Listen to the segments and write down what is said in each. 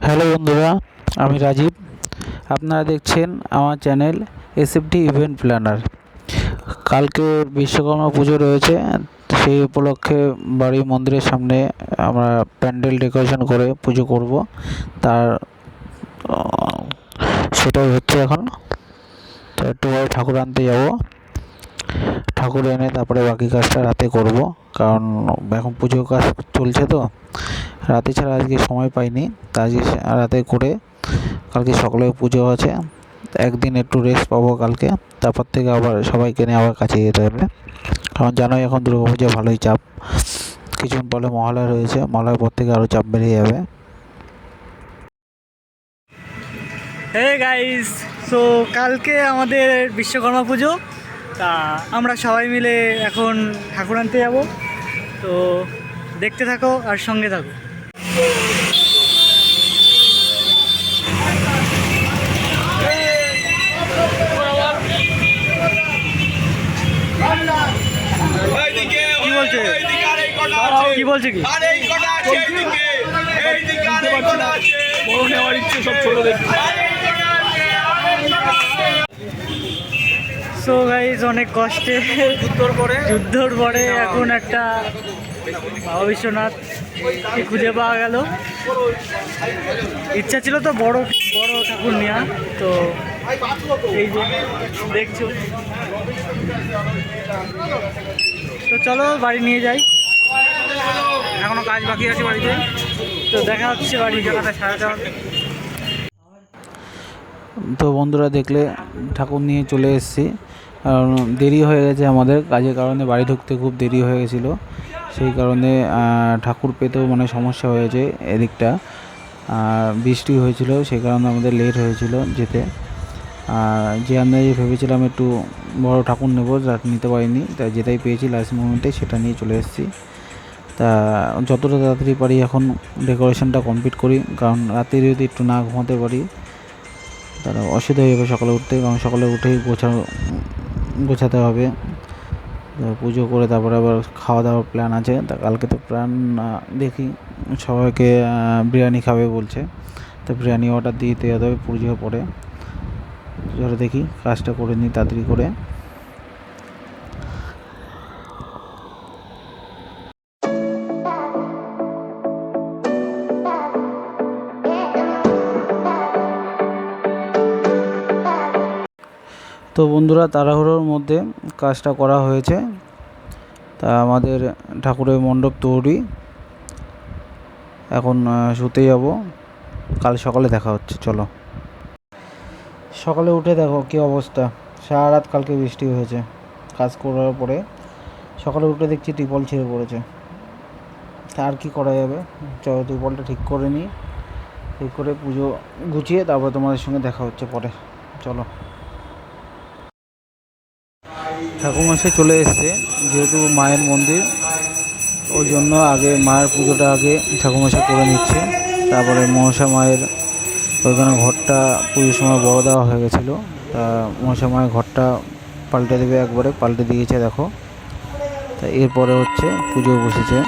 Hello বন্ধুরা, আমি রাজীব। আপনারা দেখছেন আমার চ্যানেল S.F.D ইভেন্ট প্ল্যানার। কালকে বিশ্বকর্মা পুজো রয়েছে, সেই উপলক্ষে বাড়ি মন্দিরের সামনে আমরা প্যান্ডেল ডেকোরেশন করে পুজো করব। তার সেটাই হচ্ছে এখন। তো একটু পরে ঠাকুর আনতে যাব, ঠাকুর এনে তারপরে বাকি কাজটা রাতে করব, কারণ এখন পুজোর কাজ চলছে। তো রাতে ছাড়া আজকে সময় পাইনি, তা আজকে রাতে করে কালকে সকালে পুজো আছে। একদিন একটু রেস্ট পাবো কালকে, তারপর থেকে আবার সবাইকে নিয়ে আবার কাছে যেতে হবে। কারণ জানোই এখন দুর্গা পুজো ভালোই চাপ, কিছুদিন পরে মহালয়া রয়েছে, মহালয়ার পর থেকে আরও চাপ বেড়ে যাবে। হে গাইস, সো কালকে আমাদের বিশ্বকর্মা পুজো। তা আমরা সবাই মিলে এখন ঠাকুর আনতে যাব। তো দেখতে থাকো আর সঙ্গে থাকো। কি বলছে কি বলছে কি সো গাইস, অনেক কষ্টে যুদ্ধর পরে এখন একটা বাবা বিশ্বনাথ খুঁজে পাওয়া গেল। ইচ্ছা ছিল তো বড় বড় ঠাকুর নেওয়া, তো এই যে দেখছো। তো চলো বাড়ি নিয়ে যাই, এখনো কাজ বাকি আছে বাড়িতে। তো দেখা হচ্ছে বাড়ি জায়গাটা সারাটা। তো বন্ধুরা, দেখলে ঠাকুর নিয়ে চলে এসেছি, কারণ দেরি হয়ে গেছে আমাদের কাজের কারণে। বাড়ি ঢুকতে খুব দেরি হয়ে গেছিলো, সেই কারণে ঠাকুর পেতেও মানে সমস্যা হয়েছে এদিকটা। বৃষ্টি হয়েছিল, সেই কারণে আমাদের লেট হয়েছিল যেতে। যে আন্দাজে ভেবেছিলাম একটু বড় ঠাকুর নেবো, নিতে পারিনি। তাই যেটাই পেয়েছি লাস্ট মোমেন্টে সেটা নিয়ে চলে এসেছি। তা যতটা তাড়াতাড়ি পারি এখন ডেকোরেশনটা কমপ্লিট করি, কারণ রাতে যদি একটু না ঘুমাতে পারি তাহলে অসুবিধা হয়ে যাবে সকালে উঠতে। কারণ সকালে উঠেই গোছাতে হবে। পুজো করে তারপরে আবার খাওয়া দাওয়ার প্ল্যান আছে। তা কালকে তো প্ল্যান দেখি, সবাইকে বিরিয়ানি খাবে বলছে, তো বিরিয়ানি অর্ডার দিয়ে যেতে হবে পুজোর পরে। চলো দেখি কাজটা করে নিই তাড়াতাড়ি করে। তো বন্ধুরা, তাড়াহুড়োর মধ্যে কাজটা করা হয়েছে। তা আমাদের ঠাকুরের মণ্ডপ তৈরি, এখন শুতে যাব। কাল সকালে দেখা হচ্ছে। চলো, সকালে উঠে দেখো কী অবস্থা। সারা রাত কালকে বৃষ্টি হয়েছে, কাজ করার পরে সকালে উঠে দেখছি টিপল ছিঁড়ে পড়েছে। তা আর কি করা যাবে, চলো টিপলটা ঠিক করে নিই। ঠিক করে পুজো গুছিয়ে তারপরে তোমাদের সঙ্গে দেখা হচ্ছে পরে। চলো। ঠাকুরমশাই চলে এসছে, যেহেতু মায়ের মন্দির, ওই জন্য আগে মায়ের পুজোটা আগে ঠাকুরমশাই করে নিচ্ছে। তারপরে মনসা মায়ের ওইখানে ঘরটা পুজোর সময় বড় দেওয়া হয়ে গেছিলো, তা মনসা মায়ের ঘরটা পাল্টে দেবে, একবারে পাল্টে দিয়েছে দেখো। তা এরপরে হচ্ছে পুজো বসেছে।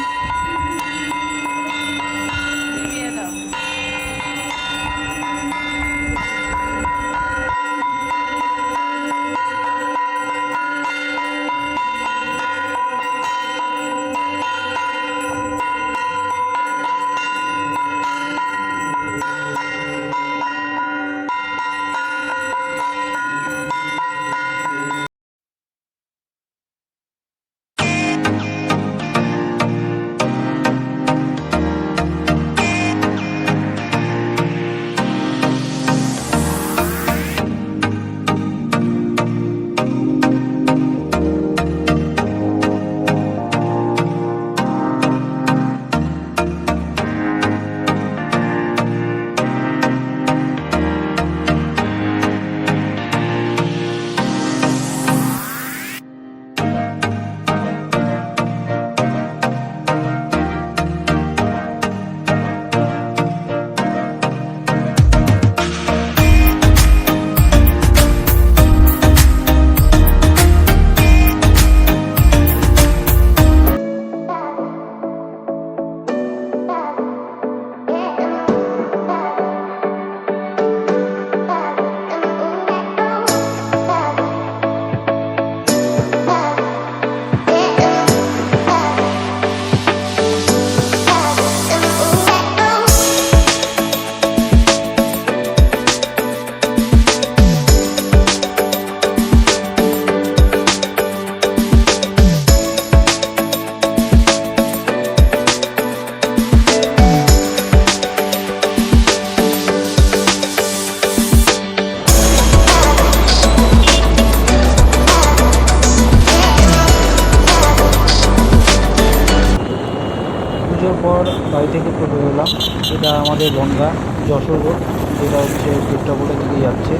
পর বাড়ি থেকে চলে এলাম। এটা আমাদের বনগা যশোর রোড, যেটা হচ্ছে পেট্রাপোলের দিকে যাচ্ছে।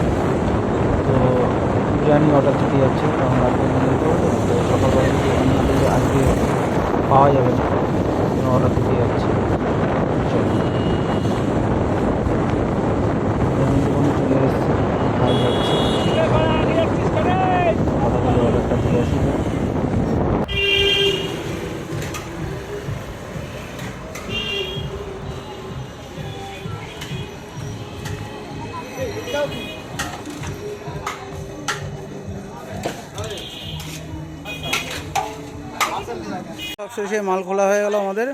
তো বিরিয়ানি অর্ডার দিতে যাচ্ছে, কারণ রাতে নিয়ে যেতে হবে। তো সকালবেলা যদি এখানে না দিলে আজকে পাওয়া যাবে না, অর্ডার দিতে যাচ্ছে। চলো বিরিয়ানি দোকানে চলে এসেছি, খাওয়া যাচ্ছে। কথা বলে অর্ডারটা দিয়ে আসি। সবশেষে মাল খোলা হয়ে গেল আমাদের।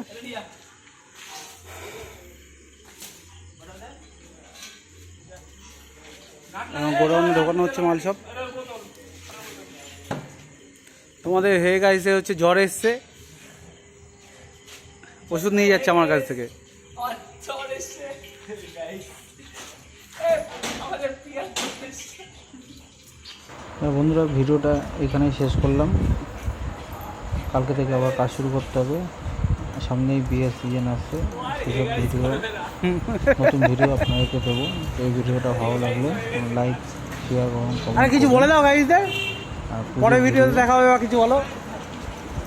গোডাউনে ঢোকানো হচ্ছে মাল সব। তোমাদের হে গাইছে হচ্ছে জ্বর এসছে, ওষুধ নিয়ে যাচ্ছে আমার কাছ থেকে। বন্ধুরা, ভিডিওটা এখানেই শেষ করলাম। কালকে থেকে আবার কাজ শুরু করতে হবে। সামনেই বিয়ের সিজন আসছে, সেসব ভিডিও, নতুন ভিডিও আপনাদেরকে দেবো। এই ভিডিওটা ভালো লাগলে লাইক, শেয়ার করুন। আরে কিছু বলে দাও গাইজদের, পরে ভিডিওতে দেখা হবে। বা কিছু বলো,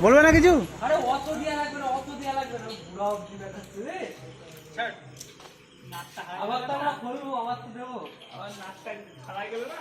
বলবে না কিছু? আরে অত দিয়া লাগবে না, অত দিয়া লাগবে না, বুড়া অবধি দেখাচ্ছে রে। ছাড়, আবার তো আমরা খুলবো, আবার তো দেবো, আবার নাচটা খারাপ গেল না।